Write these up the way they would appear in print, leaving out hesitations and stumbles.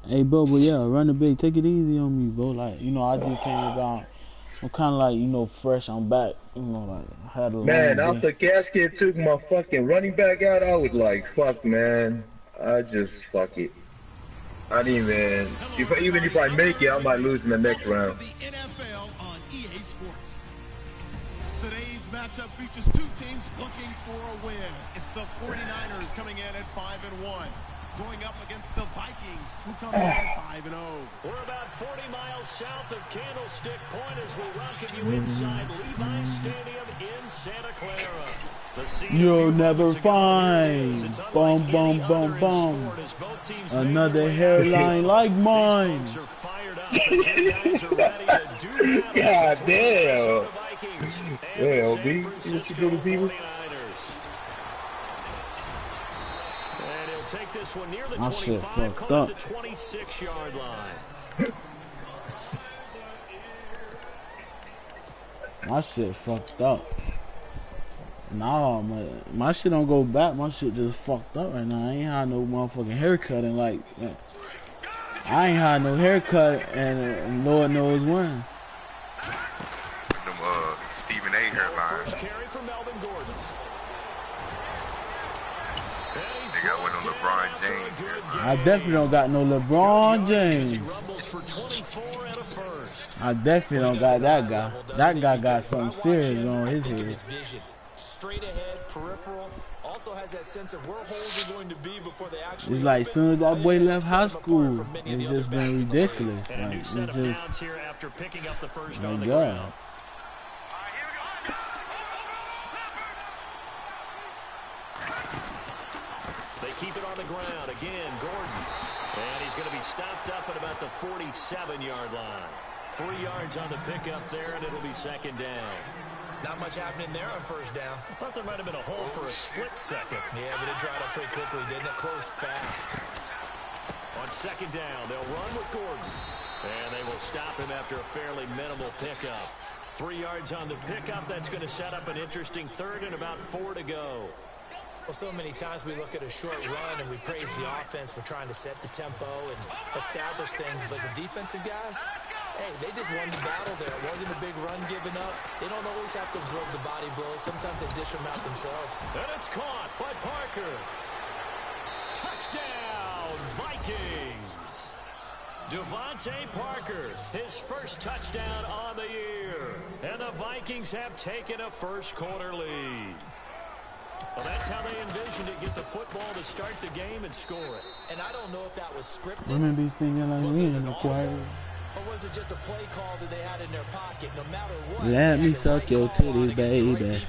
Hey, bro, but yeah, run the big. Take it easy on me, bro. Like, you know, I just came about. I'm kind of like, you know, fresh. I'm back. You know, like, I had a Man, long day. after Gasket took my fucking running back out, I was like, fuck, man. I just fuck it. I didn't even. Hello, If even if everybody. I I'm make it, I Larry might Widget. lose in the next Welcome to round. the NFL on EA Sports. Today's matchup features two teams looking for a win. It's the 49ers coming in at 5-1, going up against the Vikings, who come in at 5-0. We're about 40 miles south of Candlestick Point as we welcome you inside Levi Stadium in Santa Clara. You'll never find bum bum bum bum another hairline like mine. God damn. Yeah, OB. See what you do to people? And he'll take this one near the My shit 25, fucked coming up. to the 26-yard line. My shit fucked up. Nah, my shit don't go back. My shit just fucked up right now. I ain't had no motherfucking haircut and like, I ain't had no haircut and Lord knows when. Them Stephen A. hairlines. First carry for Melvin Gordon. They got one of LeBron James hairlines. I definitely don't got no LeBron James. I definitely don't got that guy. That guy got something serious on his head. Straight ahead, peripheral. Also has that sense of where holes are going to be before they actually. It's like as soon as that boy left high school, it's just been ridiculous. Like it's just, here after picking up the first my on the God. ground. They keep it on the ground again. Gordon, and he's going to be stopped up at about the 47-yard line. 3 yards on the pickup there, and it'll be second down. Not much happening there on first down. I thought there might have been a hole for a split second. Yeah, but it dried up pretty quickly, didn't it? Closed fast. On second down, they'll run with Gordon. And they will stop him after a fairly minimal pickup. 3 yards on the pickup. That's going to set up an interesting third and about 4 to go. Well, so many times we look at a short run and we praise the offense for trying to set the tempo and establish things. But the defensive guys, hey, they just won the battle there. It wasn't a big run given up. They don't always have to absorb the body blows. Sometimes they dish them out themselves. And it's caught by Parker. Touchdown, Vikings. Devontae Parker, his first touchdown on the year. And the Vikings have taken a first quarter lead. Well, that's how they envisioned it. Get the football to start the game and score it. And I don't know if that was scripted. Women be singing like me in the choir. Or was it just a play call that they had in their pocket? No matter what. Let me suck your titties, baby.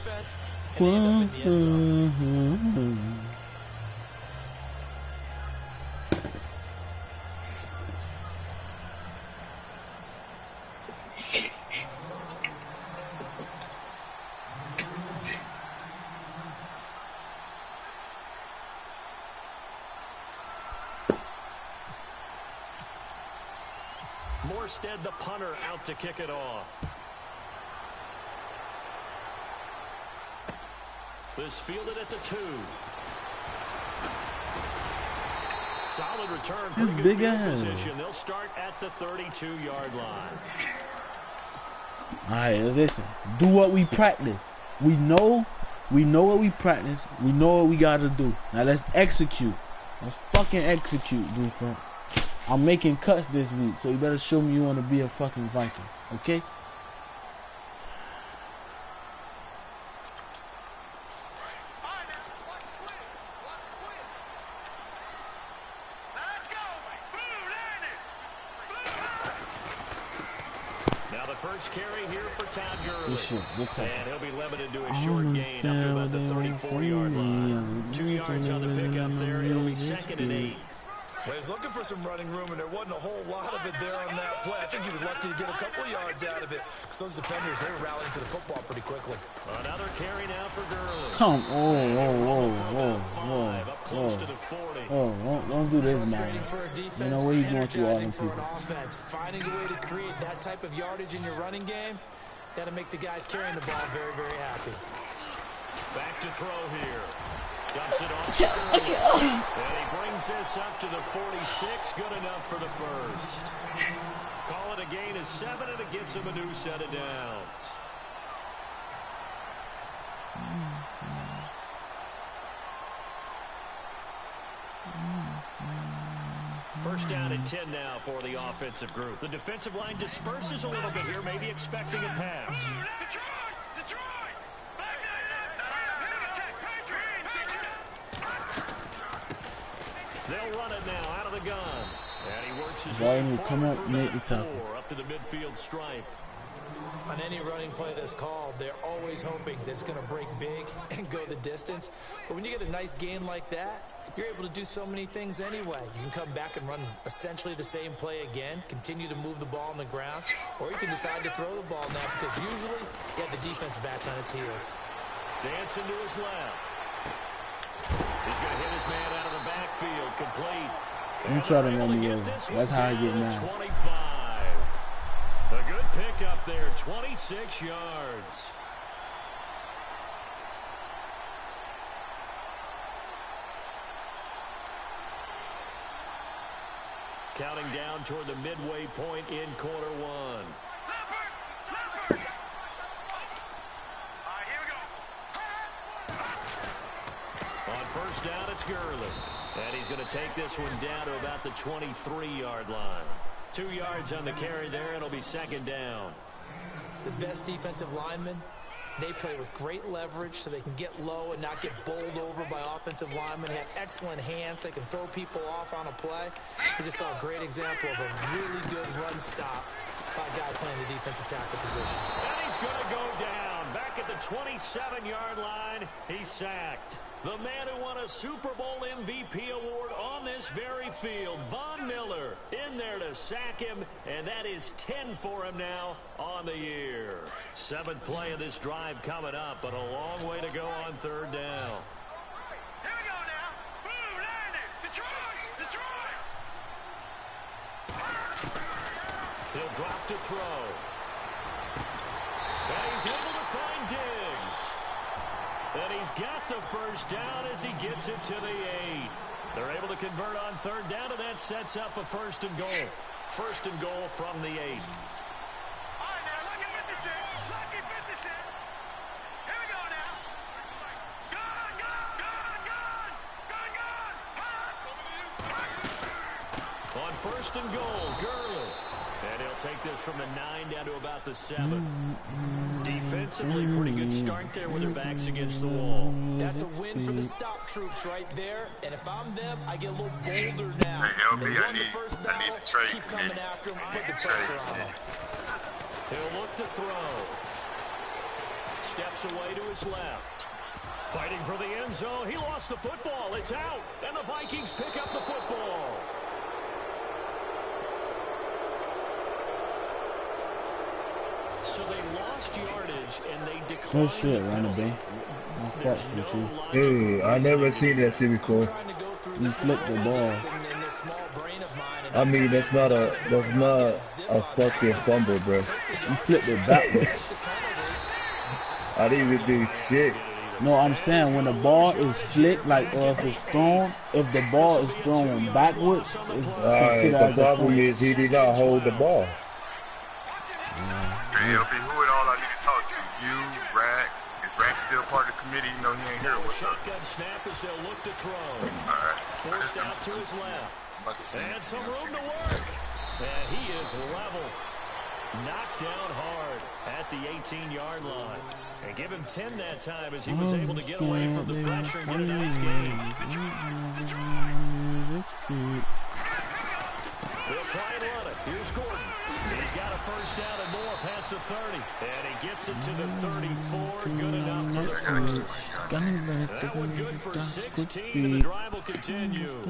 Morstead, the punter, out to kick it off. This fielded at the 2. Solid return, pretty good field position. They'll start at the 32-yard line. All right, listen. Do what we practice. We know what we practice. We know what we gotta do. Now let's execute. Let's fucking execute, defense. I'm making cuts this week, so you better show me you want to be a fucking Viking, okay? Now the first carry here for Todd Gurley. And he'll be limited to a short gain up to about the 34-yard line. 2 yards on the pickup there. It'll be second and 8. Well, he was looking for some running room, and there wasn't a whole lot of it there on that play. I think he was lucky to get a couple of yards out of it, because those defenders, they were rallying to the football pretty quickly. Another carry now for Gurley. Come Up close to the 40. Don't do this, man. Frustrating for a defense, You know what he's going through all energizing them for an people. offense. Finding a way to create that type of yardage in your running game, that'll make the guys carrying the ball very, very happy. Back to throw here. Dumps it off. And he brings this up to the 46. Good enough for the first. Call it a gain of 7, and it gets him a new set of downs. First down and 10 now for the offensive group. The defensive line disperses a little bit here, maybe expecting a pass. They'll run it now out of the gun. And he works his way forward from that 4 up to the midfield stripe. On any running play that's called, they're always hoping that it's going to break big and go the distance. But when you get a nice gain like that, you're able to do so many things anyway. You can come back and run essentially the same play again, continue to move the ball on the ground, or you can decide to throw the ball now because usually you have the defense back on its heels. Dancing to his left. He's going to hit his man out of the backfield, complete. I'm trying to run me over. That's how I get mad. 25. A good pick up there, 26 yards. Counting down toward the midway point in quarter 1. On first down, it's Gurley. And he's going to take this one down to about the 23-yard line. 2 yards on the carry there. It'll be second down. The best defensive linemen, they play with great leverage so they can get low and not get bowled over by offensive linemen. They have excellent hands. They can throw people off on a play. We just saw a great example of a really good run stop by a guy playing the defensive tackle position. And he's going to go down. Back at the 27-yard line, he's sacked. The man who won a Super Bowl MVP award on this very field, Von Miller, in there to sack him, and that is 10 for him now on the year. 7th play of this drive coming up, but a long way to go on third down. Here we go now. Boom, Niners. Detroit. He'll drop to throw. And he's able to find Diggs. And he's got the first down as he gets it to the 8. They're able to convert on third down, and that sets up a first and goal. First and goal from the 8. All right, now, lucky 56. Lucky 56. Here we go now. Gun. On first and goal, Gurley. And he'll take this from the 9 down to about the 7. Defensively, pretty good start there with their backs against the wall. That's a win for the stop troops right there. And if I'm them, I get a little bolder now. Hey, LB, They I won the first need battle, the trade keep coming committee. after them, put the Trade pressure on them. He'll look to throw. Steps away to his left. Fighting for the end zone. He lost the football. It's out. And the Vikings pick up the football. So they lost yardage and they declined. No shit, Randy. There's no logical Dude, I never reason. seen that shit before. You flipped the ball. I mean, that's not a fucking fumble, bro. You flipped it backwards. I didn't even do shit. No, I'm saying when the ball is flicked, like or if it's thrown, if the ball is thrown backwards, it's considered The as a problem point. is he did not hold the ball. Hey, LB, who it all I need to talk to? You, Rack. Is Rack still part of the committee? You know he ain't here. What's up? Shotgun snap as they'll look to throw. Alright. Forced out to his left. I'm about to say And it to some you. room to work. And he is level. Knocked down hard at the 18-yard line. And give him 10 that time as he was able to get away from the pressure and get a nice gain. They'll try and run it. Here's Gordon. He's got a first down and more past the 30. And he gets it to the 34. Good enough for the first. That one good for 16, and the drive will continue.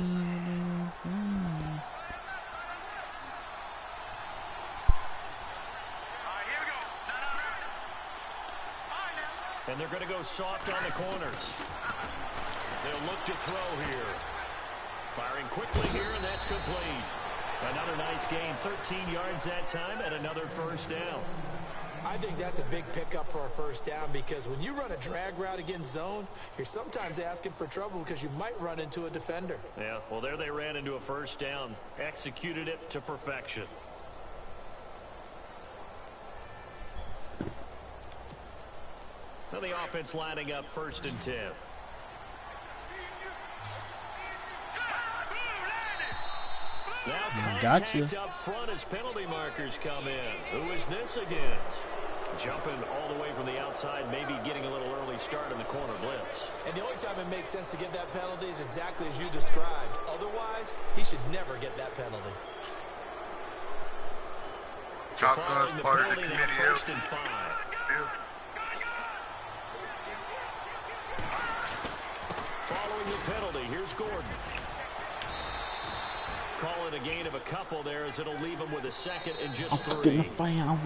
And they're going to go soft on the corners. They'll look to throw here. Firing quickly here, and that's complete. Another nice gain, 13 yards that time, and another first down. I think that's a big pickup for a first down because when you run a drag route against zone, you're sometimes asking for trouble because you might run into a defender. Yeah, well, there they ran into a first down, executed it to perfection. Now the offense lining up 1st and 10. Now contact up front as penalty markers come in. Who is this against? Jumping all the way from the outside, maybe getting a little early start in the corner blitz. And the only time it makes sense to get that penalty is exactly as you described. Otherwise, he should never get that penalty. Top Gun's part of the committee. 1st and 5. Still. Following the penalty, here's Gordon. Call it a gain of a couple there as it'll leave him with a 2nd and just 3. Back now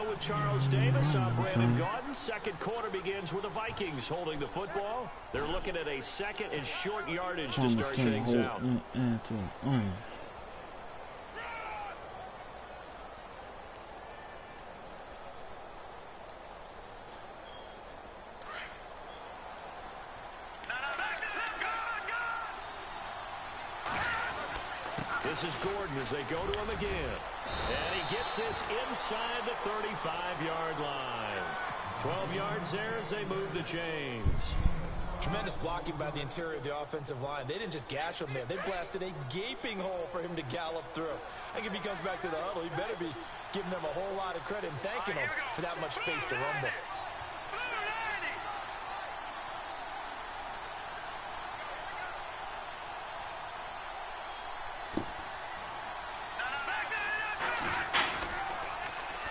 with Charles Davis. I'm Brandon Gaudin. 2nd quarter begins with the Vikings holding the football. They're looking at a 2nd and short yardage to start things out. This is Gordon as they go to him again. And he gets this inside the 35-yard line. 12 yards there as they move the chains. Tremendous blocking by the interior of the offensive line. They didn't just gash him there. They blasted a gaping hole for him to gallop through. I think if he comes back to the huddle, he better be giving them a whole lot of credit and thanking them for that much space to rumble.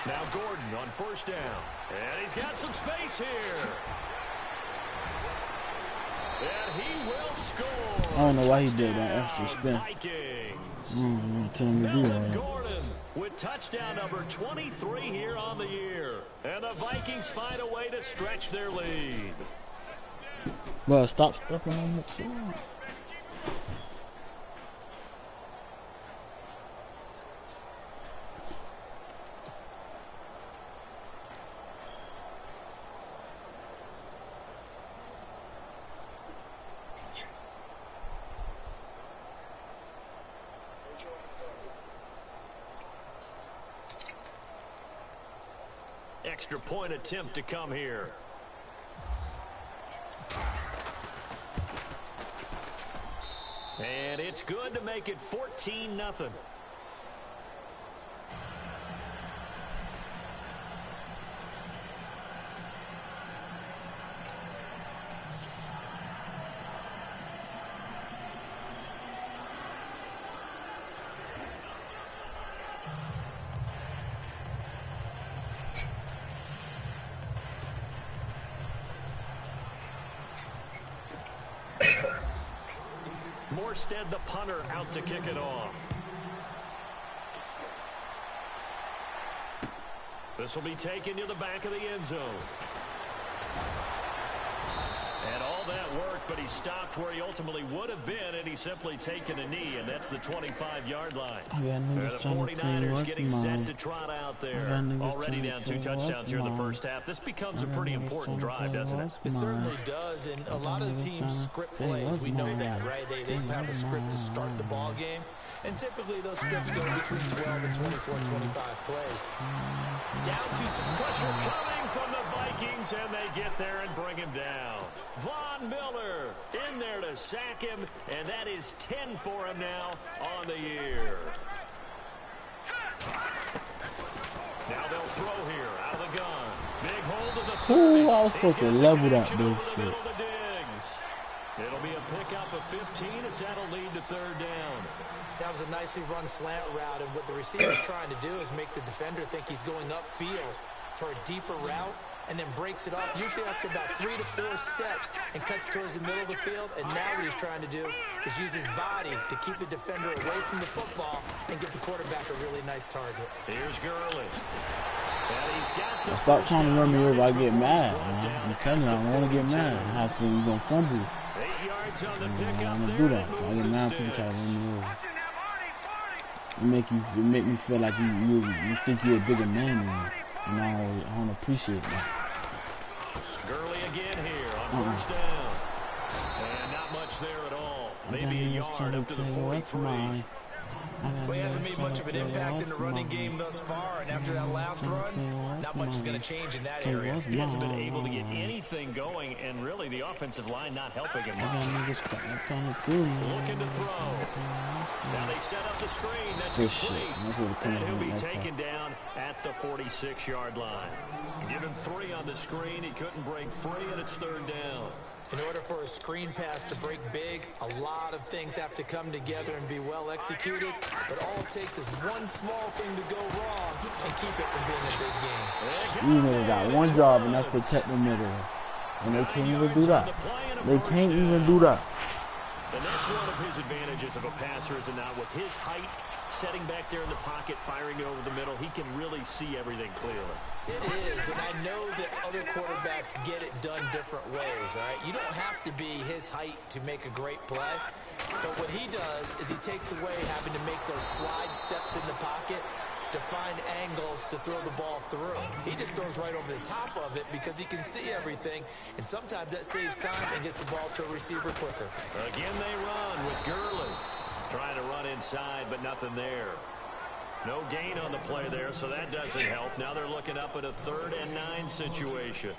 Now Gordon on 1st down. And he's got some space here. And he will score. I don't know why he did that extra spin. Melvin Gordon with touchdown number 23 here on the year. And the Vikings find a way to stretch their lead. Bro, stop stepping on the field. Extra point attempt to come here. And it's good to make it 14-0. Morstead, the punter, out to kick it off. This will be taken to the back of the end zone. And all that work, but he stopped where he ultimately would have been, and he's simply taken a knee, and that's the 25-yard line. The 49ers getting set to trot out there. Already down 2 touchdowns here in the first half. This becomes a pretty important drive, doesn't it? It certainly does, and a lot of the teams script plays. We know that, right? They have a script to start the ball game, and typically those scripts go between 12 and 24, 25 plays. Down to pressure coming from the Vikings, and they get there and bring him down. Von Miller in there to sack him, and that is 10 for him now on the year. Now they'll throw here out of the gun. Big hold of the 30. Ooh, I was supposed to level that bitch. It'll be a pickup of 15 as that'll lead to 3rd down. That was a nicely run slant route, and what the receiver's trying to do is make the defender think he's going upfield for a deeper route, and then breaks it off, usually after about 3 to 4 steps, and cuts towards the middle of the field. And now what he's trying to do is use his body to keep the defender away from the football and give the quarterback a really nice target. Here's Gurley. And he's got the stop trying to run me over. I get mad. I'm telling you, I don't want to get mad. I have to, you're going to fumble. 8 yards on the pickup. I'm going to do that. I get mad when people try to run me over. It make me feel like you think you're a bigger man than me. And I don't appreciate that. Gurley again here on first down. And not much there at all. Maybe a yard up to the 43. Well, he hasn't made much of an impact in the running game thus far, and after that last run, not much is going to change in that area. He hasn't been able to get anything going, and really the offensive line not helping him much. Looking to throw. Now they set up the screen. That's complete. And he'll be taken down at the 46-yard line. Give him 3 on the screen. He couldn't break free, and it's 3rd down. In order for a screen pass to break big, a lot of things have to come together and be well executed. But all it takes is one small thing to go wrong and keep it from being a big game. You know, got one job, and that's protect the middle. And they can't even do that. They can't even do that. And that's one of his advantages of a passer, is it not? With his height, setting back there in the pocket, firing it over the middle, he can really see everything clearly. It is, and I know that other quarterbacks get it done different ways, all right? You don't have to be his height to make a great play, but what he does is he takes away having to make those slide steps in the pocket to find angles to throw the ball through. He just throws right over the top of it because he can see everything, and sometimes that saves time and gets the ball to a receiver quicker. Again they run with Gurley. Trying to run inside, but nothing there. No gain on the play there, so that doesn't help. Now they're looking up at a 3rd and 9 situation.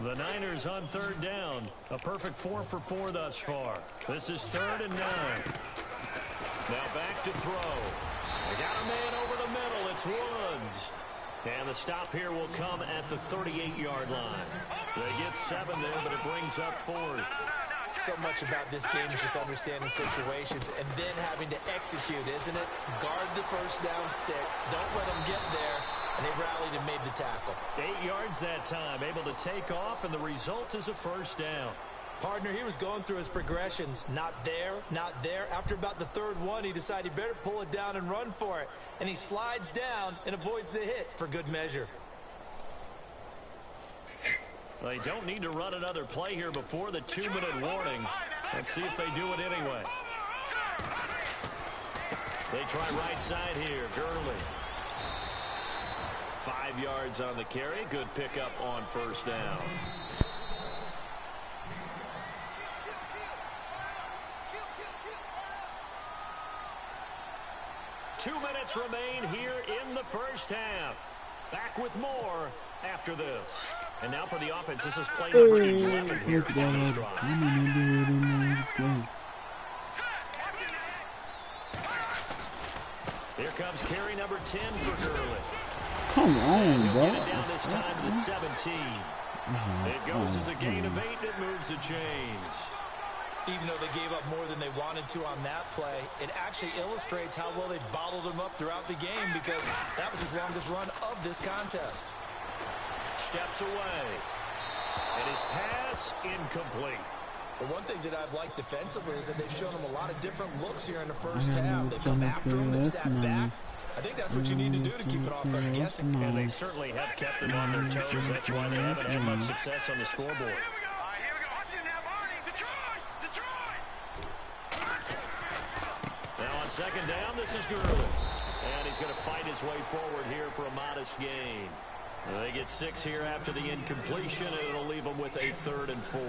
The Niners on 3rd down. A perfect 4 for 4 thus far. This is 3rd and 9. Now back to throw. They got a man over the middle. It's Woods. And the stop here will come at the 38-yard line. They get 7 there, but it brings up 4th. So much about this game is just understanding situations and then having to execute, isn't it? Guard the first down sticks. Don't let them get there. And they rallied and made the tackle. 8 yards that time, able to take off, and the result is a 1st down. Partner, he was going through his progressions. Not there, not there. After about the 3rd one, he decided he better pull it down and run for it. And he slides down and avoids the hit for good measure. They don't need to run another play here before the 2-minute warning. Let's see if they do it anyway. They try right side here. Gurley. 5 yards on the carry. Good pickup on 1st down. Two minutes remain here in the 1st half. Back with more after this. And now for the offense, this is play number 11 here in this drive. Here comes carry number 10 for Gurley. Come on, bro. Get it down this time to the 17. It goes as a gain of 8. It moves the chains. Even though they gave up more than they wanted to on that play, it actually illustrates how well they bottled them up throughout the game, because that was his longest run of this contest. Steps away. And his pass incomplete. The one thing that I've liked defensively is that they've shown him a lot of different looks here in the first half. They've come after him, they've sat back. I think that's what you need to do to keep an offense guessing. And they certainly have kept them on their toes. That's why they haven't had much success on the scoreboard. Now on 2nd down, this is Gurley. And he's going to fight his way forward here for a modest gain. They get 6 here after the incompletion, and it'll leave them with a 3rd and 4.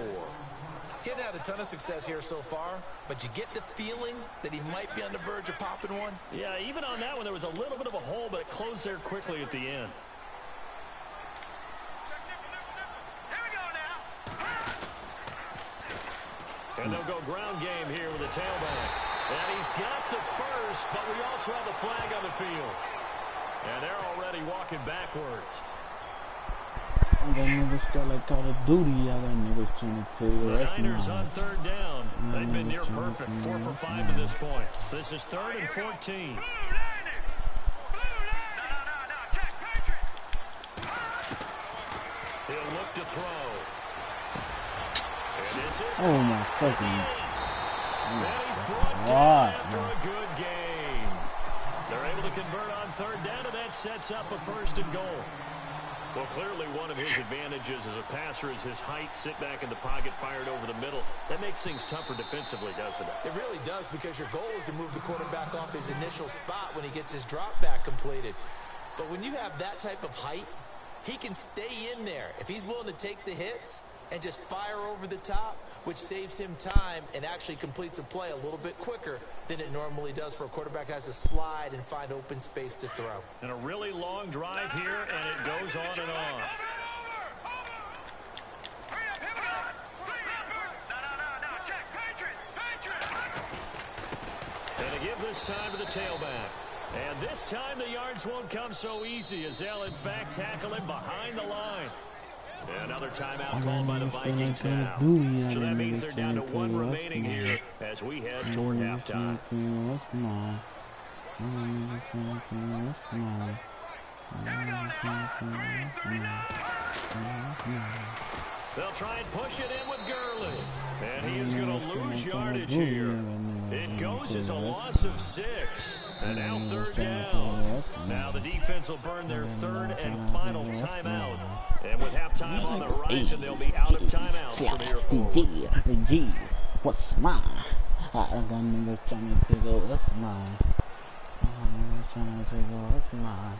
Getting had a ton of success here so far, but you get the feeling that he might be on the verge of popping one. Yeah, even on that one, there was a little bit of a hole, but it closed there quickly at the end. And they'll go ground game here with the tailback. And he's got the first, but we also have the flag on the field. And they're already walking backwards. I got niggas got like Call of Duty. I got niggas trying to tell The Niners on 3rd down. They've been near perfect. 4 for 5 to this point. This is 3rd and 14. He'll look to throw. And this is oh my fucking. And he's brought down after a good game. They're able to convert on 3rd down, and that sets up a 1st and goal. Well, clearly one of his advantages as a passer is his height, sit back in the pocket, fired over the middle. That makes things tougher defensively, doesn't it? It really does, because your goal is to move the quarterback off his initial spot when he gets his drop back completed. But when you have that type of height, he can stay in there. If he's willing to take the hits and just fire over the top, which saves him time and actually completes a play a little bit quicker than it normally does for a quarterback who has to slide and find open space to throw. And a really long drive here, and it goes on and on. And to give this time to the tailback. And this time the yards won't come so easy as they'll, in fact, tackle him behind the line. Another timeout called by the Vikings now. So that means they're down to one remaining here as we head toward halftime. They'll try and push it in with Gurley. And he is going to lose yardage here. It goes as a loss of 6. And now third down. Now the defense will burn their third and final timeout. And with halftime on the horizon, they'll be out of timeouts from here forward. Yeah, what's mine? I'm gonna trying to take over. What's mine? I'm trying to take over. What's mine?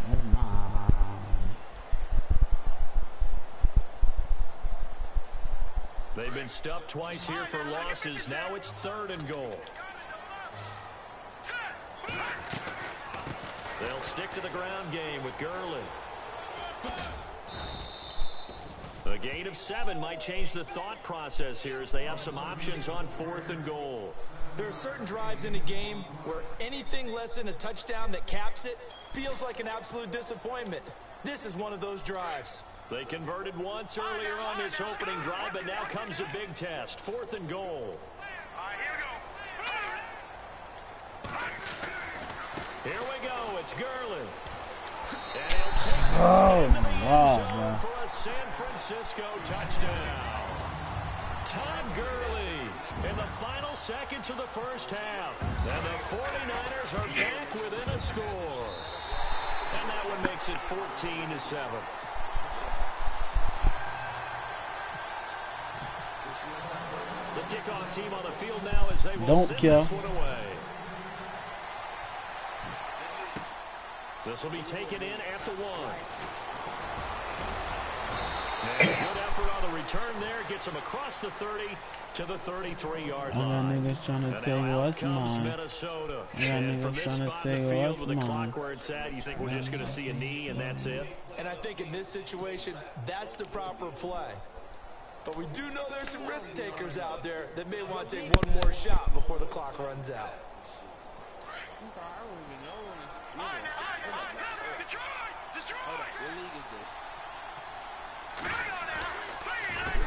What's mine? They've been stuffed twice here for losses. Now it's 3rd and goal. They'll stick to the ground game with Gurley. A gain of 7 might change the thought process here as they have some options on 4th and goal. There are certain drives in a game where anything less than a touchdown that caps it feels like an absolute disappointment. This is one of those drives. They converted once earlier on this opening drive, but now comes a big test. 4th and goal. Here we go. It's Gurley. And he'll take this into the end zone for a San Francisco touchdown. Todd Gurley in the final seconds of the first half. And the 49ers are back within a score. And that one makes it 14-7. The kickoff team on the field now as they will send this one away. This will be taken in at the 1. And a good effort on the return there. Gets him across the 30 to the 33-yard line. And now out comes Minnesota. And from this spot in the field with the clock where it's at, you think we're just going to see a knee and that's it? And I think in this situation, that's the proper play. But we do know there's some risk takers out there that may want to take one more shot before the clock runs out.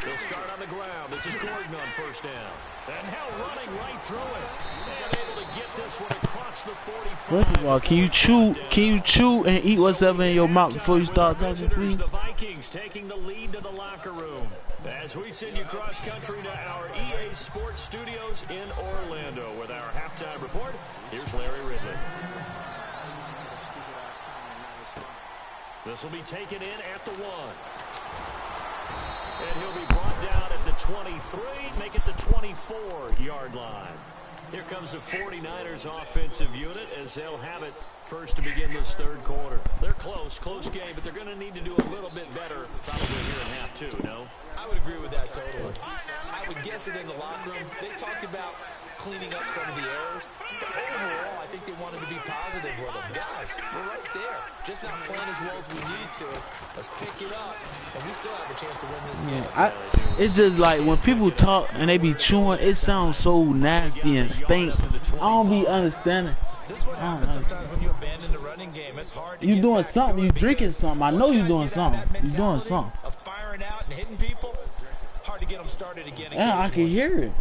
They'll start on the ground. This is Gordon on first down. And now running right through it. And able to get this one across the 45. First of all, can you chew and eat what's ever in your mouth before you start talking, please? The Vikings taking the lead to the locker room. As we send you cross country to our EA Sports Studios in Orlando with our halftime report. Here's Larry Ridley. This will be taken in at the 1. And he'll be brought down at the 23, make it the 24-yard line. Here comes the 49ers offensive unit as they'll have it first to begin this third quarter. They're close game, but they're going to need to do a little bit better probably here in half 2, no? I would agree with that totally. I would guess it in the locker room. They talked about cleaning up some of the errors, but overall, I think they wanted to be positive with them. Guys, we're right there. Just not playing as well as we need to. Let's pick it up, and we still have a chance to win this game. It's just like when people talk and they be chewing, it sounds so nasty and stink. I don't be understanding. This is what happens sometimes when you abandon the running game. It's hard to you get doing back something, to you it drinking something. I know you doing something. You doing something. Of firing out and hitting people, hard to get them started again. Yeah, I can hear it.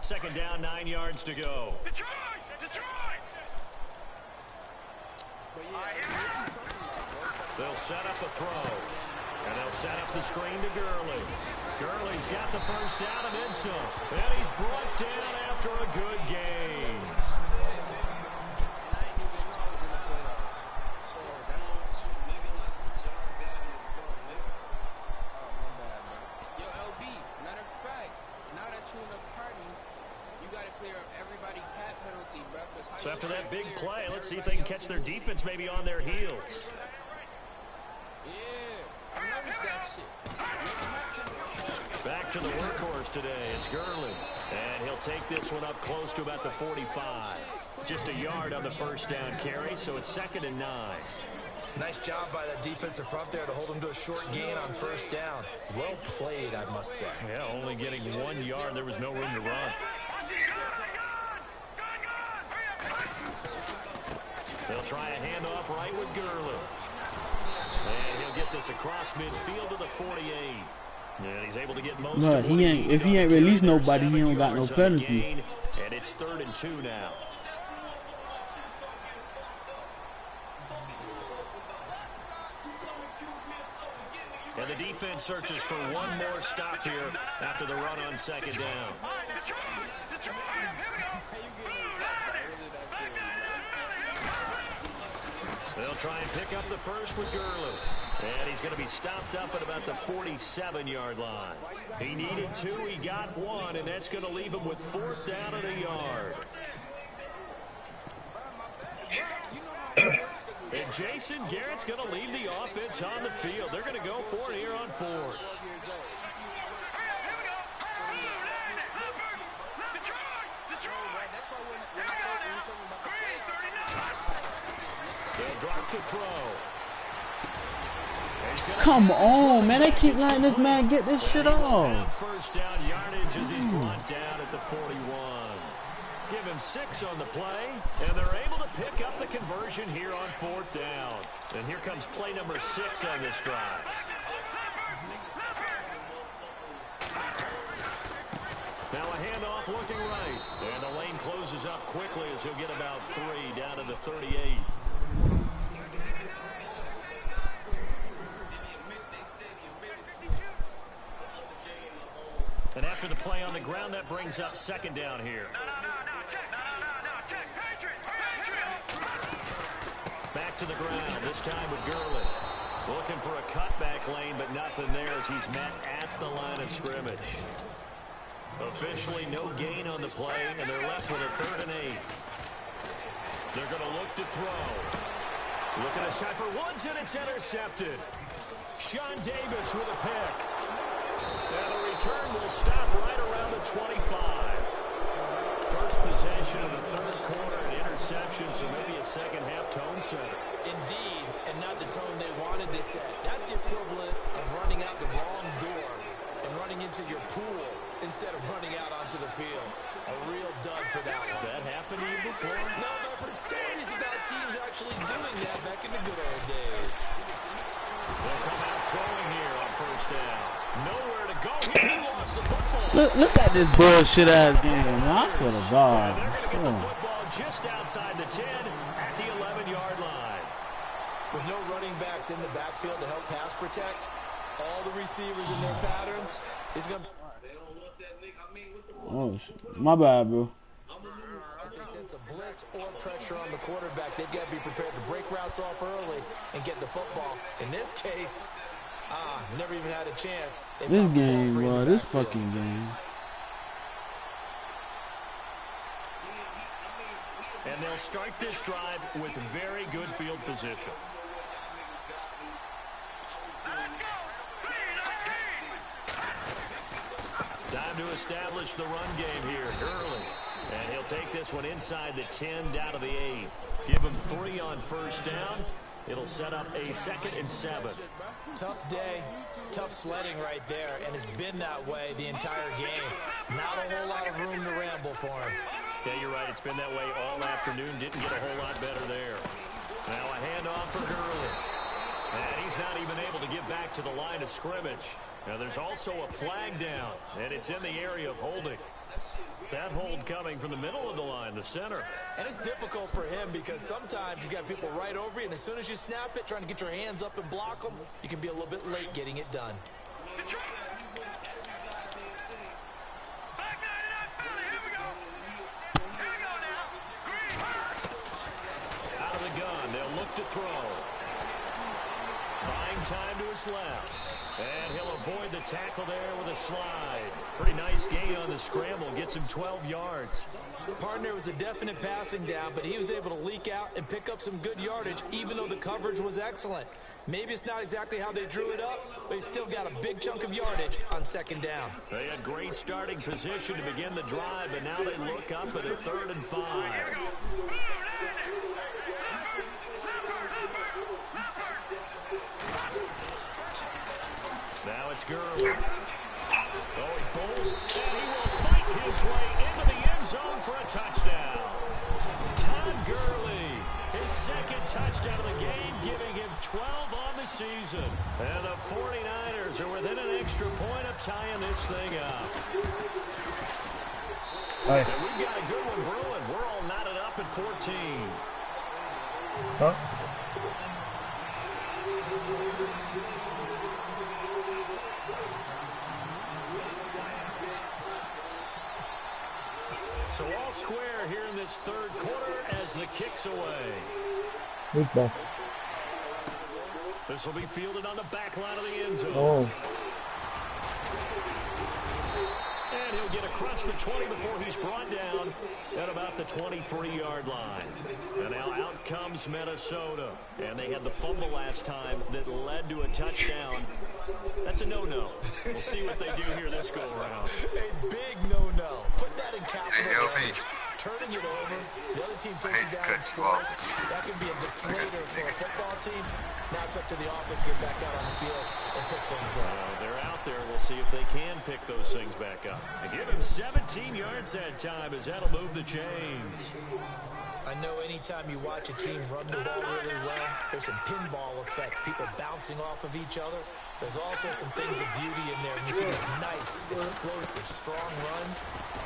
Second down, 9 yards to go. Detroit! They'll set up a throw. And they'll set up the screen to Gurley. Gurley's got the first down and then some. And he's brought down after a good gain. So after that big play, let's see if they can catch their defense maybe on their heels. Back to the workhorse today. It's Gurley. And he'll take this one up close to about the 45. Just a yard on the first down carry, so it's 2nd and 9. Nice job by that defensive front there to hold him to a short gain on first down. Well played, I must say. Yeah, only getting 1 yard. There was no room to run. They'll try a handoff right with Gurley. And he'll get this across midfield to the 48. And he's able to get most of he ain't, if he ain't released nobody, he don't got no penalty. And it's 3rd and 2 now. And the defense searches for one more stop here after the run on 2nd down. They'll try and pick up the first with Gurley. And he's going to be stopped up at about the 47-yard line. He needed 2, he got 1, and that's going to leave him with 4th down and a yard. And Jason Garrett's going to leave the offense on the field. They're going to go for it here on 4th. They'll drop to throw. Come on, man. They keep letting this man get this shit off. First down yardage as he's brought down at the 41. Give him 6 on the play, and they're able to pick up the conversion here on 4th down. And here comes play number 6 on this drive. Now a handoff looking right. And the lane closes up quickly as he'll get about 3 down to the 38. And after the play on the ground, that brings up 2nd down here. Back to the ground, this time with Gurley. Looking for a cutback lane, but nothing there as he's met at the line of scrimmage. Officially no gain on the play, and they're left with a 3rd and 8. They're going to look to throw. Look at this time for Woods, and it's intercepted. Sean Davis with a pick. And the return will stop right around the 25. First possession of the 3rd quarter, an interception, so maybe a second-half tone setter. Indeed, and not the tone they wanted to set. That's the equivalent of running out the wrong door and running into your pool instead of running out onto the field. A real dud for that one. Has that happened to you before? No, but I've heard stories about teams actually doing that back in the good old days. They'll come out throwing here on 1st down. Nowhere to go here. He lost the football. Look at this bullshit ass game, man. I swear to God. They're going to get the football just outside the 10 at the 11-yard line. With no running backs in the backfield to help pass protect, all the receivers in their patterns, is going to be... Oh, my bad, bro. If they sense a blitz or pressure on the quarterback, they've got to be prepared to break routes off early and get the football. In this case, never even had a chance. This game, bro, this fucking game. And they'll start this drive with very good field position. Time to establish the run game here early. And he'll take this one inside the 10 down to the 8. Give him 3 on 1st down. It'll set up a 2nd and 7. Tough day, tough sledding right there, and it's been that way the entire game. Not a whole lot of room to ramble for him. Yeah, you're right. It's been that way all afternoon. Didn't get a whole lot better there. Now a handoff for Gurley. And he's not even able to get back to the line of scrimmage. Now there's also a flag down, and it's in the area of holding. That hold coming from the middle of the line, the center. And it's difficult for him because sometimes you've got people right over you, and as soon as you snap it, trying to get your hands up and block them, you can be a little bit late getting it done. Out of the gun, they'll look to throw. Buying time to his left. And he'll avoid the tackle there with a slide. Pretty nice gain on the scramble. Gets him 12 yards. Partner was a definite passing down, but he was able to leak out and pick up some good yardage, even though the coverage was excellent. Maybe it's not exactly how they drew it up, but he still got a big chunk of yardage on second down. They had great starting position to begin the drive, but now they look up at a 3rd and 5. Now it's Gurley. Oh, he pulls, and he will fight his way into the end zone for a touchdown. Todd Gurley, his 2nd touchdown of the game, giving him 12 on the season. And the 49ers are within an extra point of tying this thing up. Right. And we've got a good one brewing. We're all knotted up at 14. Huh? So all square here in this 3rd quarter as the kick's away. Big ball. This will be fielded on the back line of the end zone. Oh. And he'll get across the 20 before he's brought down at about the 23-yard line. And now out comes Minnesota. And they had the fumble last time that led to a touchdown. That's a no-no. We'll see what they do here this go-around. A big no-no. Put that in capital Hey, LB. letters. Turning it over, the other team takes it down and scores. That can be a deflator for a football team. Now it's up to the offense to get back out on the field and pick things up. They're out there. We'll see if they can pick those things back up. And give him 17 yards that time as that'll move the chains. I know anytime you watch a team run the ball really well, there's some pinball effect, people bouncing off of each other. There's also some things of beauty in there. And you see these nice, explosive, strong runs.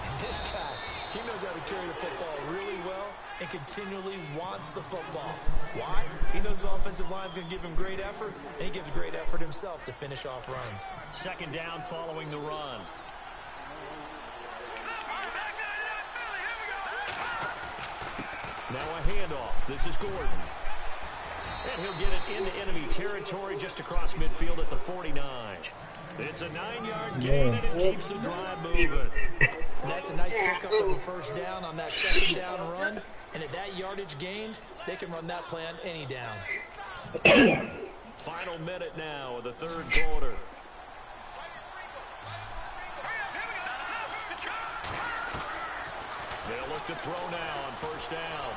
And this guy, he knows how to carry the football really well and continually wants the football. Why? He knows the offensive line's going to give him great effort, and he gives great effort himself to finish off runs. 2nd down following the run. Now a handoff. This is Gordon. And he'll get it into enemy territory just across midfield at the 49. It's a 9-yard gain, and it keeps the drive moving. And that's a nice pickup of a 1st down on that 2nd down run. And at that yardage gained, they can run that play on any down. Final minute now of the 3rd quarter. They'll look to throw now on 1st down.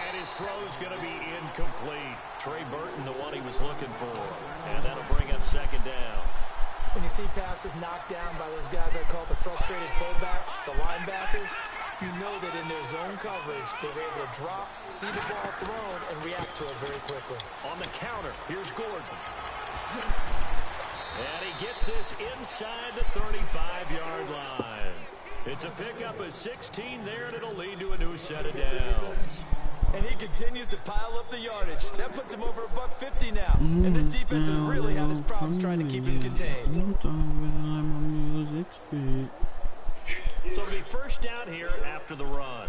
And his throw's going to be incomplete. Trey Burton, the one he was looking for. And that'll bring up 2nd down. When you see passes knocked down by those guys I call the frustrated fullbacks, the linebackers, you know that in their zone coverage, they were able to drop, see the ball thrown, and react to it very quickly. On the counter, here's Gordon. And he gets this inside the 35-yard line. It's a pickup of 16 there, and it'll lead to a new set of downs. And he continues to pile up the yardage. That puts him over $150 now. And this defense has really had its problems trying to keep him contained. So it'll be 1st down here after the run.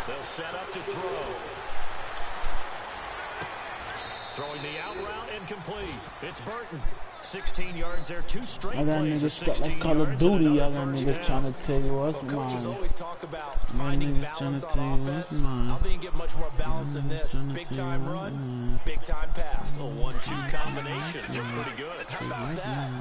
They'll set up to throw. Throwing the out route incomplete. It's Burton. 16 yards there, 2 straight I got plays of niggas stuck 16 like Call of yards Duty. and I another got first niggas down. trying to tell you what's Well, coaches mine. always talk about finding balance on offense. I don't think you get much more balance than this. Big time run, big time pass. A 1-2 combination. They're pretty good. How about that?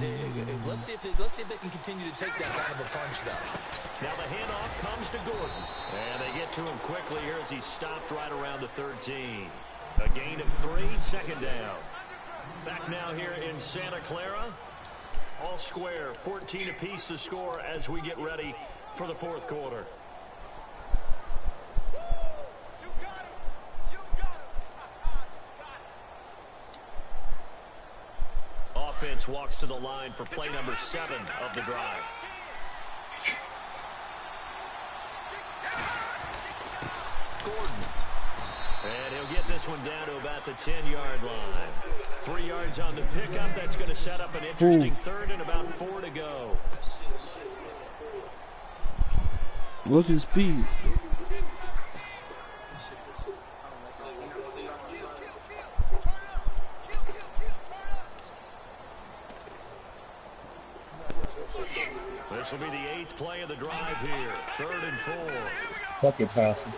Let's see if they can continue to take that kind of a punch, though. Now the handoff comes to Gordon. And they get to him quickly here as he stopped right around the 13. A gain of 3, 2nd down. Back now here in Santa Clara. All square, 14 apiece to score as we get ready for the 4th quarter. Offense walks to the line for play number 7 of the drive. Gordon. And he'll get this one down to about the 10-yard line. 3 yards on the pickup. That's going to set up an interesting 3rd and about 4 to go. What's his speed? This will be the 8th play of the drive here. 3rd and 4. Fucking passing.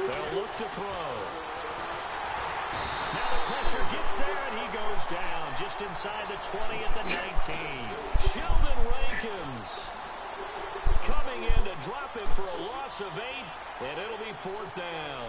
They'll look to throw. Now the pressure gets there, and he goes down just inside the 20 at the 19. Sheldon Rankins coming in to drop him for a loss of 8, and it'll be 4th down.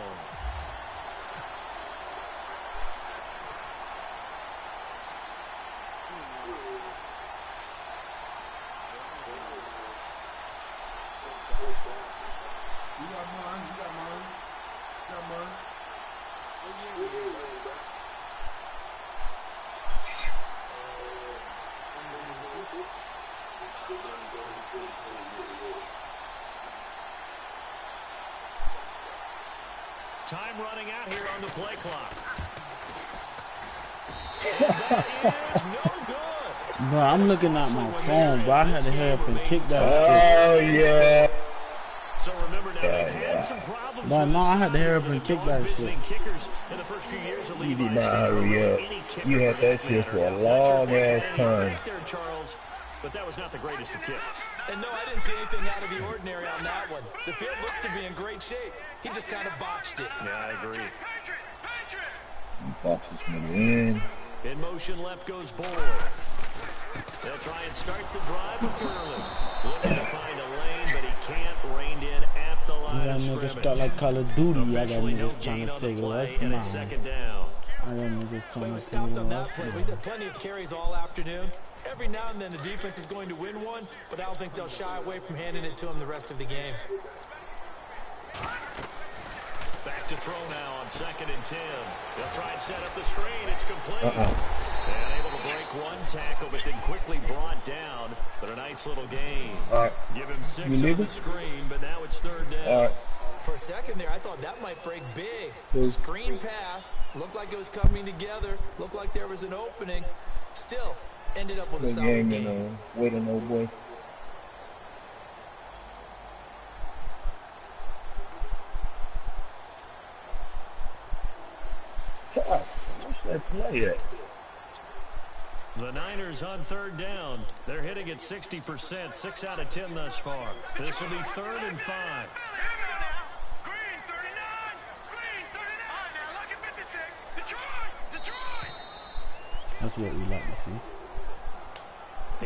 Time running out here on the play clock. That is no good. Bro, I'm looking at my phone, bro. I had to hurry up and kick that Oh, shit. yeah. So remember now, they've had some problems But with no, the I had to hurry up side and here. kick They've that gone visiting shit. kickers in the first few years of You Levi did not Stadium. hurry up. Any kicker You had for that shit for a matter. long ass Not time. sure there, Charles, but that was not the greatest of kicks. And no, I didn't see anything out of the ordinary on that one. The field looks to be in great shape. He just kind of botched it. Yeah, I agree. Box this nigga in. In motion, left goes Boyd. They'll try and start the drive with Gurley. Looking to find a lane, but he can't. Reined in at the line That of nigga scrimmage. start like Call of Duty. I got Officially no niggas trying gain to on the take it. play, That's and it's mine. 2nd down. I got niggas But he trying was to stopped take on it. that play. He's had plenty of carries all afternoon. Every now and then the defense is going to win one, but I don't think they'll shy away from handing it to him the rest of the game. Back to throw now on 2nd and 10. They'll try and set up the screen. It's complete. And able to break one tackle, but then quickly brought down. But a nice little gain. All right. Give him 6 You on leave the it? screen, but now it's 3rd down. All right. For a second there, I thought that might break big. Who? Screen pass. Looked like it was coming together. Looked like there was an opening. Still, ended up with a Good solid game, game. waiting, old boy. Fuck. What's that play at? The Niners on 3rd down. They're hitting at 60%, 6 out of 10 thus far. This will be 3rd and 5. Green 39. Green 39. Now look at 56. Detroit. Detroit. That's what we like to see.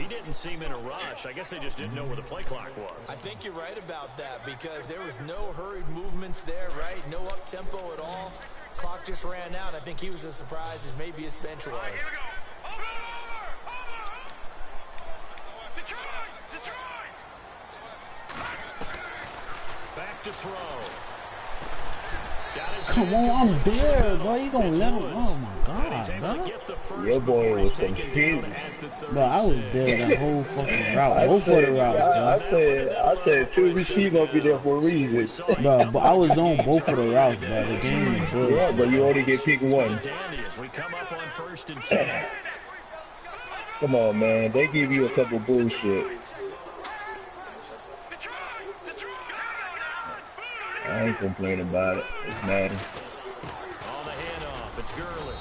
He didn't seem in a rush. I guess they just didn't know where the play clock was. I think you're right about that because there was no hurried movements there, right? No up-tempo at all. Clock just ran out. I think he was as surprised as maybe his bench was. Here we go. Over. Detroit. Detroit. Back to throw. Got his Come man on, I'm completely there, in the bro. You gonna It's let him? Woods. Oh my And he's God, able to bro. get the first Your boy before he's was taken down confused. at the Bro, I was 36. there that whole fucking route. I Go for the said, route, I bro. said, two receivers gonna be there for a reason. Bro, but I was on both of the routes, bro. The game was good. Yeah, but you only get pick one. Dandy as we come up on 1st and 10. Come on, man. They give you a couple bullshit. Detroit. I ain't complaining about it. It's Madden. On the handoff, it's Gurley.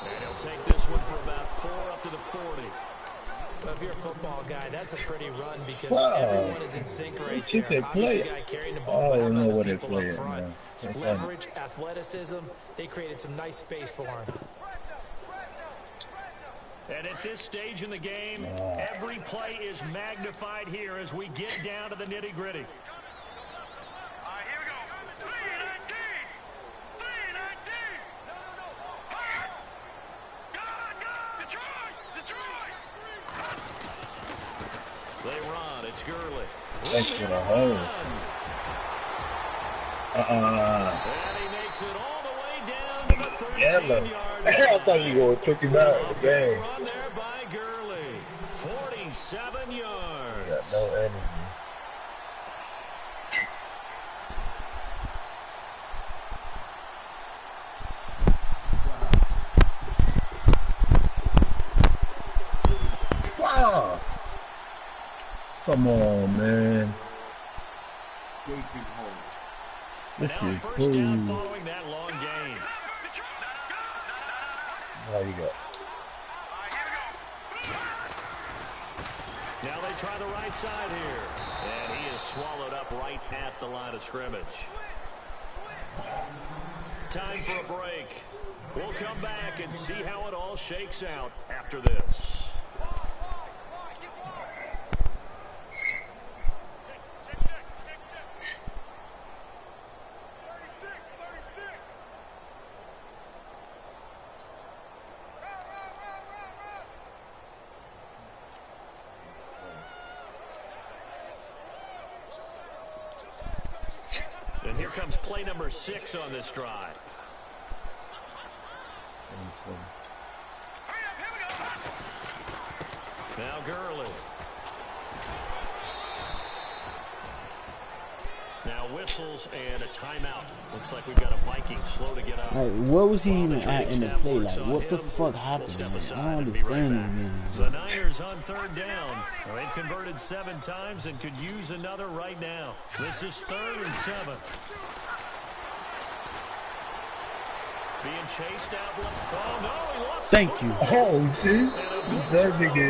And he'll take this one for about 4 up to the 40. But if you're a football guy, that's a pretty run because Wow. everyone is in sync right You there. can Obviously, play. guy carrying the I ball, but how don't know about what the they people play up at, front? man. That's Leverage, athleticism, they created some nice space for him. And at this stage in the game, every play is magnified here as we get down to the nitty-gritty. All right, here we go. 319. 319. Detroit. Detroit. They run. It's Gurley. Thanks for the home. And he makes it all the way down to the 13-yard line. I thought you were took him out of the game. Run there by Gurley. 47 yards. Got no energy. Fuck! Come on, man. This Now is first down cool. following that long gain. How you got? Now they try the right side here. And he is swallowed up right at the line of scrimmage. Time for a break. We'll come back and see how it all shakes out after this. And here comes play number 6 on this drive. Now Gurley. Now whistles and a timeout. Looks like we've got a Viking slow to get up. Like, where was he While even the training at in the staff play? works Like, on what the him, fuck we'll happened, step man? I aside don't and be right understand, back. man. The Niners on third down. Well, they've converted 7 times and could use another right now. This is 3rd and 7. Being chased out. Oh, no, he lost Thank the you. football. Oh, see? That nigga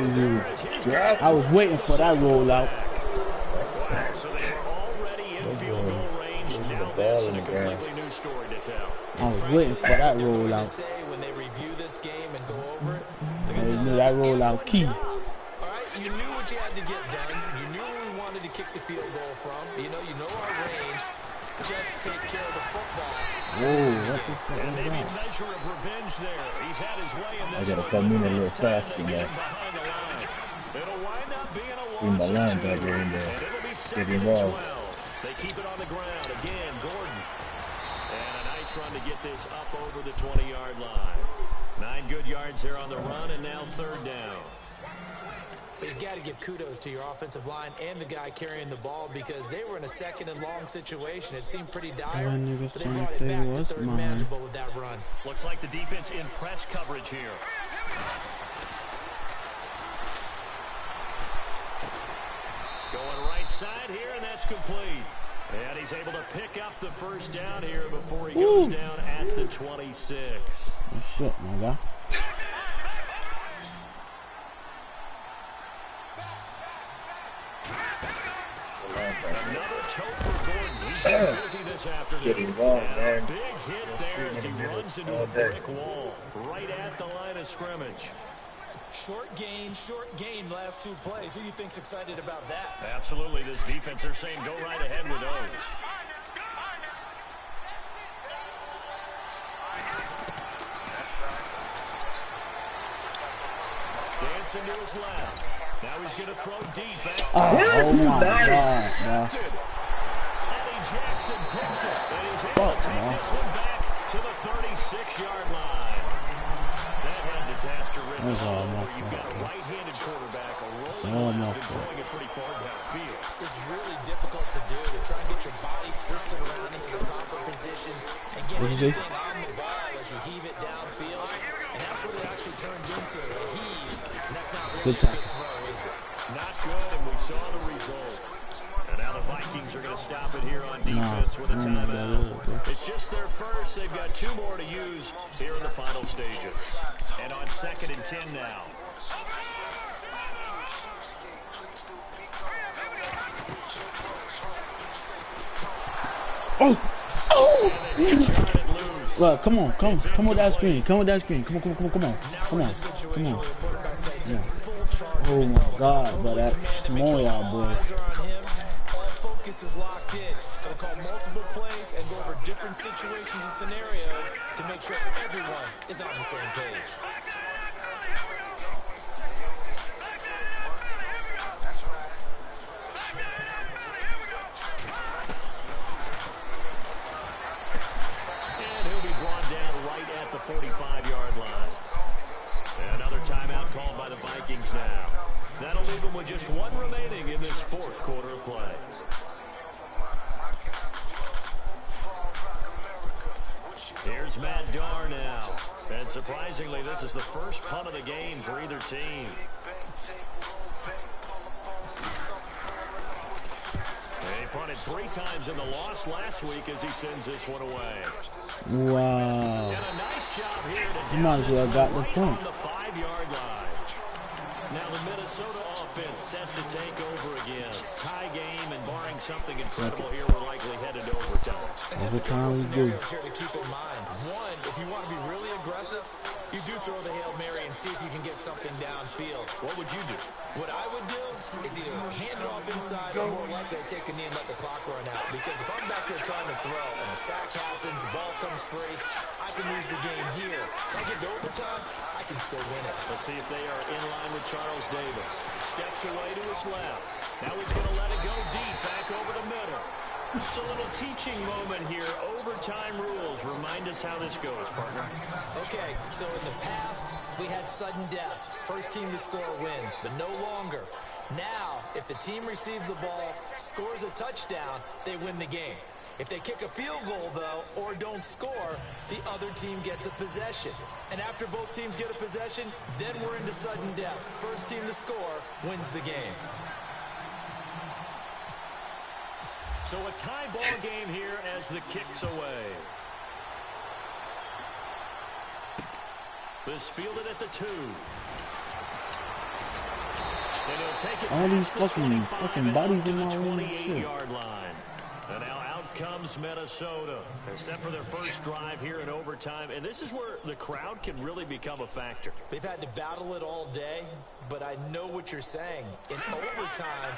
is drop. I was waiting for that rollout. Wow, so they were already in field goal range. Now this is a completely new story to tell. I was waiting for that rollout. Say when they review this game and go over it, they're They gonna tell knew you that you did rollout one key. job. All right, you knew what you had to get done. You knew where we wanted to kick the field goal from. You know our range. Just take care of the football. Whoa, what the fuck And was maybe a that? measure of revenge there. He's had his way in I this gotta one, come in a but little this time faster they now. get him behind the line. It'll wind up being a Bring my loss of 2. linebacker in there. And it'll be Get 2nd and involved. 12. They keep it on the ground. Again, Gordon. And a nice run to get this up over the 20-yard line. 9 good yards there on the run, and now 3rd down. But you got to give kudos to your offensive line and the guy carrying the ball because they were in a 2nd and long situation. It seemed pretty dire, That nigga but they trying brought to it say back to what's 3rd mine. manageable with that run. Looks like the defense in press coverage here. Going right side here, and that's complete. And he's able to pick up the first down here before he goes down at the 26. Oh, shit, my guy. Another tote for Gordon. He's been busy this afternoon. Get involved, And a man. big hit there as he runs into a brick wall right at the line of scrimmage. Short gain, last 2 plays. Who do you think's excited about that? Absolutely, this defense, they're saying go right ahead with those. Dancing to his left. Now he's going to throw deep. Oh, my God, bro. Intercepted. Eddie Jackson picks it. And he's able to take man. this one back to the 36-yard line. That had disaster-ridden That's all all my over. You've got a fault. right-handed quarterback, a rolling All my left, and fault. throwing it pretty far downfield. It's really difficult to do, to try and get your body twisted around into the proper position and get What is it? anything on the ball as you heave it downfield. And that's what it actually turns into, a heave. And that's not really Good a time. good throw, is it? Not good, and we saw the result. And now the Vikings are going to stop it here on defense with a timeout. It's just their first. They've got 2 more to use here in the final stages. And on 2nd and 10 now. Oh! Oh! And they turn it loose. Well, come on with that screen. Come with that screen. Come on. Now we're in a situation where the quarterback's got to take full charge of Oh his my own. God, Totally bro, that command and make sure Moya, all boy. eyes are on him. All focus is locked in. Gonna call multiple plays and go over different situations and scenarios to make sure everyone is on the same page. And he'll be brought down right at the 45-yard line. Another timeout called by the Vikings now. That'll leave them with just 1 remaining in this 4th quarter of play. Here's Matt Darr now. And surprisingly, this is the first punt of the game for either team. punted 3 times in the loss last week as he sends this one away. Wow. And a nice job here to You might as well got the right point. on the 5-yard line. Now the Minnesota offense set to take over again. Tie game, and barring something incredible here, we're likely headed to overtime. And just a couple of scenarios here to keep in mind. One, if you want to be really aggressive, you do throw the Hail Mary and see if you can get something downfield. What would you do? What I would do is either hand it off inside or more likely I take a knee and let the clock run out. Because if I'm back there trying to throw and a sack happens, the ball comes free, I can lose the game here. If I get to overtime, I can still win it. Let's see if they are in line with Charles Davis. Steps away to his left. Now he's going to let it go deep, back over the middle. It's a little teaching moment here. Overtime rules. Remind us how this goes, partner. Okay, so in the past, we had sudden death. First team to score wins, but no longer. Now, if the team receives the ball, scores a touchdown, they win the game. If they kick a field goal, though, or don't score, the other team gets a possession. And after both teams get a possession, then we're into sudden death. First team to score wins the game. So a tie ball game here as the kick's away. This fielded at the 2. And he'll take it All these past the 25 fucking and bodies up to in the my way. 28-yard line. And now out comes Minnesota. They're set for their first drive here in overtime. And this is where the crowd can really become a factor. They've had to battle it all day, but I know what you're saying. In overtime,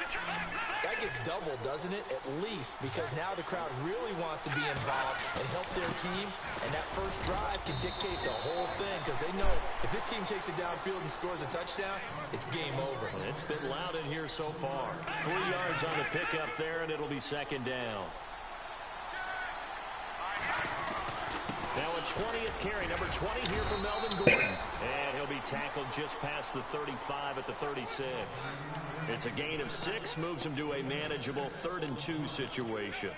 that gets doubled, doesn't it? At least, because now the crowd really wants to be involved and help their team. And that first drive can dictate the whole thing because they know if this team takes it downfield and scores a touchdown, it's game over. It's been loud in here so far. 3 yards on the pickup there, and it'll be second down. Now a 20th carry, number 20 here for Melvin Gordon. And he'll be tackled just past the 35 at the 36. It's a gain of 6, moves him to a manageable 3rd and 2 situation.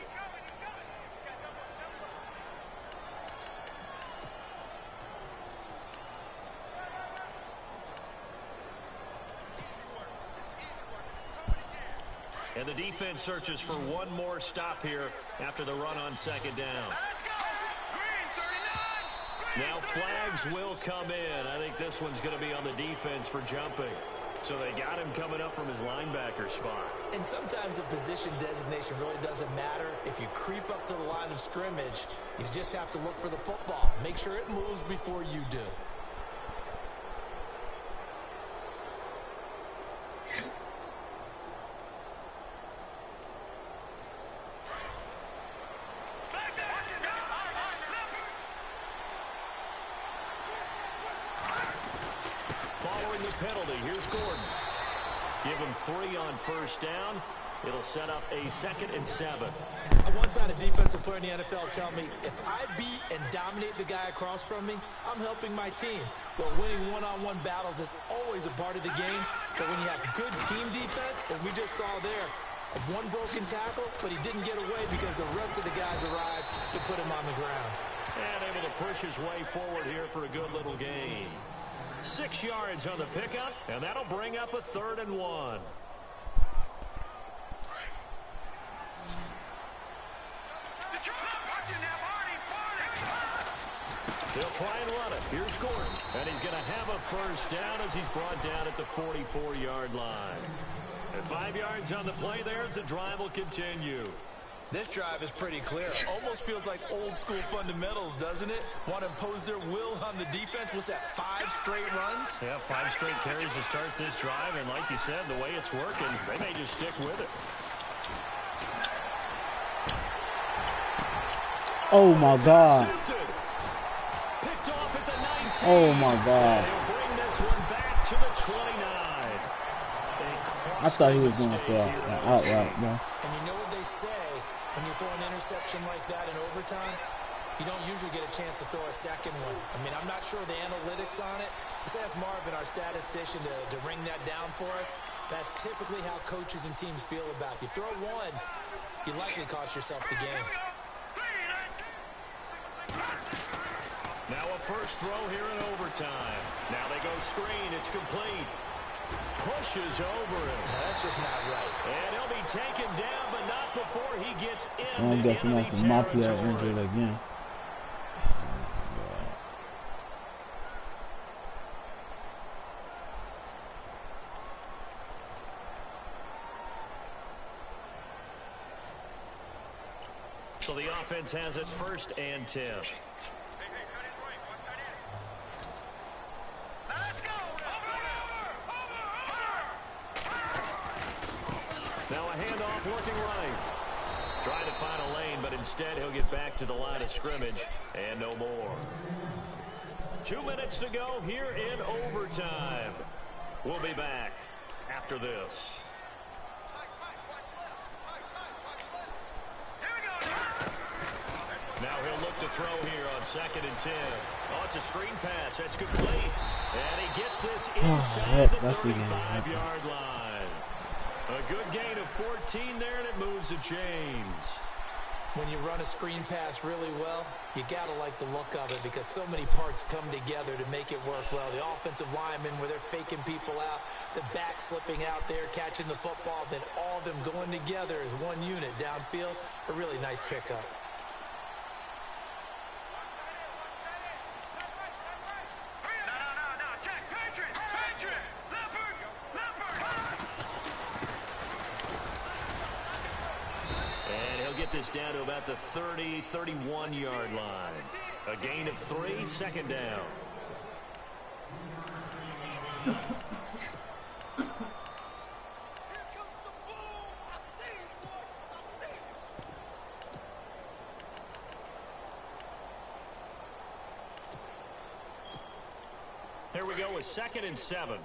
And the defense searches for one more stop here after the run on second down. Now flags will come in. I think this one's going to be on the defense for jumping. So they got him coming up from his linebacker spot. And sometimes the position designation really doesn't matter. If you creep up to the line of scrimmage, you just have to look for the football. Make sure it moves before you do. Penalty. Here's Gordon. Give him 3 on first down. It'll set up a 2nd and 7. I once had a defensive player in the NFL tell me, if I beat and dominate the guy across from me, I'm helping my team. Well, winning one-on-one battles is always a part of the game, but when you have good team defense, as we just saw there, one broken tackle, but he didn't get away because the rest of the guys arrived to put him on the ground. And able to push his way forward here for a good little gain. 6 yards on the pickup, and that'll bring up a 3rd and 1. They'll try and run it. Here's Gordon, and he's going to have a first down as he's brought down at the 44-yard line. And 5 yards on the play there as the drive will continue. This drive is pretty clear. Almost feels like old school fundamentals, doesn't it? Want to impose their will on the defense. What's that, 5 straight runs? Yeah, 5 straight carries to start this drive. And like you said, the way it's working, they may just stick with it. Oh, my God. Picked off at the 19. Oh, my God. They'll bring this one back to the 29. I thought he was going for outright, bro. And you know what they say? When you throw an interception like that in overtime, you don't usually get a chance to throw a second one. I mean, I'm not sure the analytics on it. Let's ask Marvin, our statistician, to ring that down for us. That's typically how coaches and teams feel about it. If you throw one, you likely cost yourself the game. Now a first throw here in overtime. Now they go screen. It's complete. Pushes over him. Now, that's just not right. And he'll be taken down, but not before he gets I'm into guessing enemy that's a Mafia territory. injured again. So the offense has it 1st and 10. Now a handoff looking right. Trying to find a lane, but instead he'll get back to the line of scrimmage and no more. 2 minutes to go here in overtime. We'll be back after this. Now he'll look to throw here on 2nd and 10. Oh, it's a screen pass. That's complete. And he gets this inside the 35-yard line. A good gain of 14 there, and it moves the chains. When you run a screen pass really well, you got to like the look of it because so many parts come together to make it work well. The offensive linemen, where they're faking people out, the back slipping out there, catching the football, then all of them going together as one unit downfield. A really nice pickup. This down to about the 30-31-yard line. A gain of 3, 2nd down. Here we go with 2nd and 7.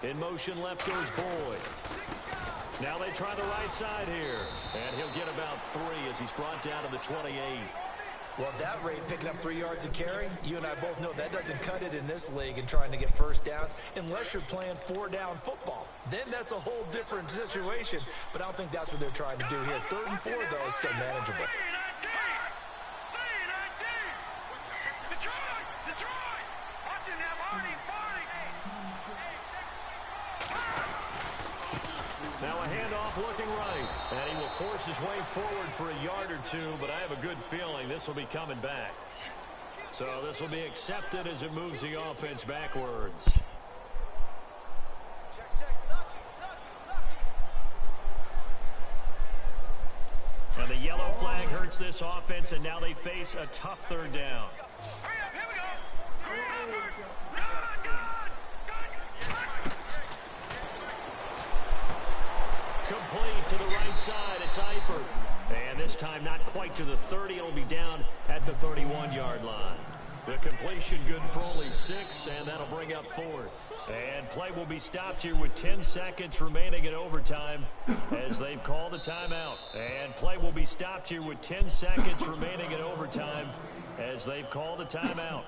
In motion, left goes Boyd. Now they try the right side here. And he'll get about 3 as he's brought down to the 28. Well, at that rate, picking up 3 yards a carry, you and I both know that doesn't cut it in this league and trying to get first downs unless you're playing 4-down football. Then that's a whole different situation. But I don't think that's what they're trying to do here. 3rd and 4, though, is still manageable. Now a handoff looking right. And he will force his way forward for a yard or 2, but I have a good feeling this will be coming back. So this will be accepted as it moves the offense backwards. And the yellow flag hurts this offense, and now they face a tough 3rd down. Complete to the right side. It's Eifert. And this time not quite to the 30. It'll be down at the 31-yard line. The completion good for only 6, and that'll bring up 4th. And play will be stopped here with 10 seconds remaining in overtime as they've called a timeout. And play will be stopped here with 10 seconds remaining in overtime as they've called a timeout.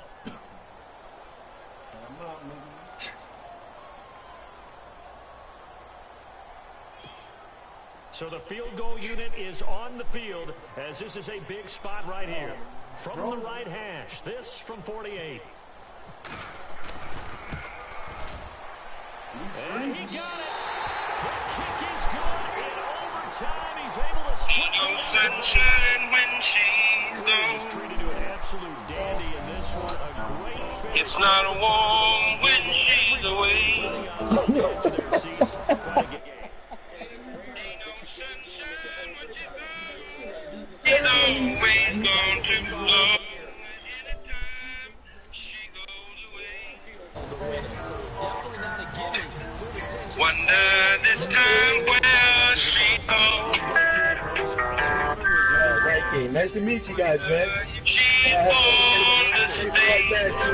So the field goal unit is on the field as this is a big spot right here. From the right hash, this from 48. And he got it. The kick is good in overtime. He's able to split Ain't no sunshine when she's He's gone. treated to an absolute dandy in this one. A great finish. It's not warm when she's away. It's always gone too long. Anytime she goes away. Wonder this time where she goes. Right, nice to meet you guys, man. She won't stay. Ain't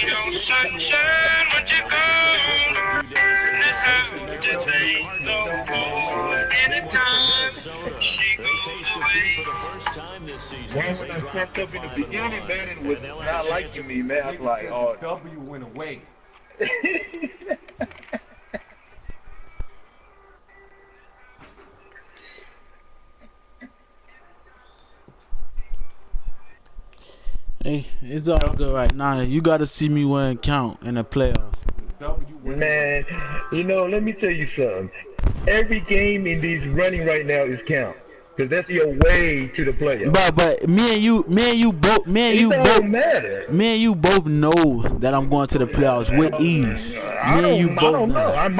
no sunshine when you gone. This house just ain't no more. Anytime she goes away. One when I fucked up in the beginning, man, and was not liking me, man. I was like, oh. W went away. Hey, it's all good right now. You gotta see me when it count in the playoffs. Man, you know, let me tell you something. Every game in these running right now is count. Cause that's your way to the playoffs. But me and you both Matter. me and you both know that I'm going to the playoffs with ease. I don't know. I'm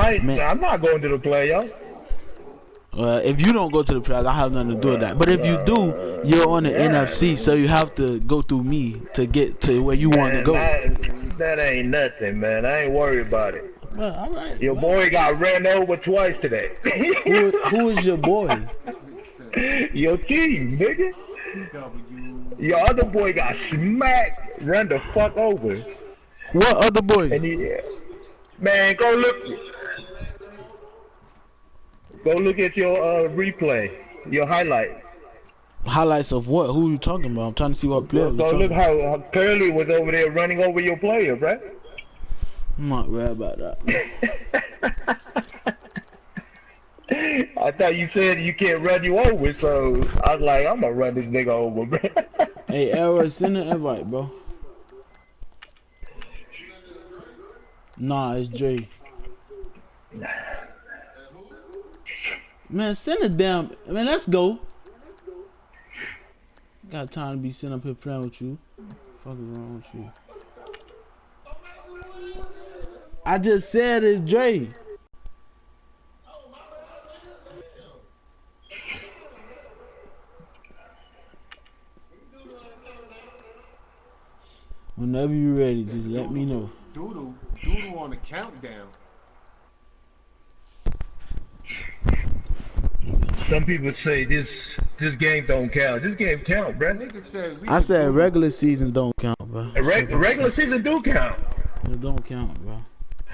not going to the playoffs. If you don't go to the playoffs, I have nothing to do with that. But if you do, you're on the NFC, so you have to go through me to get to where you want to go. That ain't nothing, man. I ain't worried about it. All right. Your boy got ran over twice today. Who is your boy? Your team, nigga. Your other boy got smacked, run the fuck over. What other boy? Man, go look at your replay, your highlight. Highlights of what? Who are you talking about? I'm trying to see what player. Go look how Curly was over there running over your player, right? I'm not worried about that. I thought you said you can't run you over, so I was like, I'm gonna run this nigga over, bro. Hey, Errol, send an invite, bro. Nah, it's Dre. Man, send a damn. Man, let's go. Got time to be sitting up here playing with you. Fuck is wrong with you? I just said it's Dre. Whenever you're ready, just let me know. Doodle on the countdown. Some people say this game don't count. This game count, bro. I said regular season don't count, bro. Regular season do count. It don't count, bro.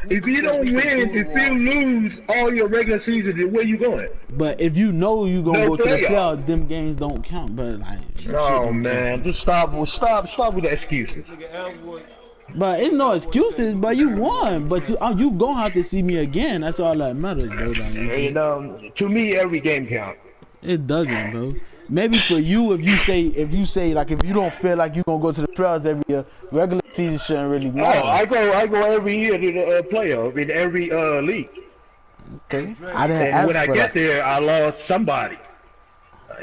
If you don't win, if you lose all your regular season, then where you going? But if you know you gonna go to the playoffs, them games don't count. But like, oh man, just stop with the excuses. But it's no excuses. But you won. But you gonna have to see me again. That's all that matters, bro. You know, to me, every game counts. It doesn't, bro. Maybe for you, if you say like if you don't feel like you gonna go to the playoffs every year, regular season shouldn't really matter. Oh, I go every year to the playoff in every league. Okay. And when I get there, I lost somebody.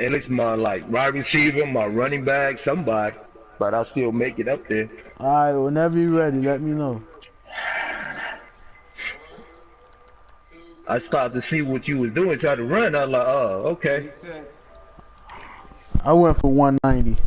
At least my wide receiver, my running back, somebody. But I'll still make it up there. All right, whenever you're ready, let me know. I started to see what you was doing, try to run. I was like, oh, okay. I went for 190.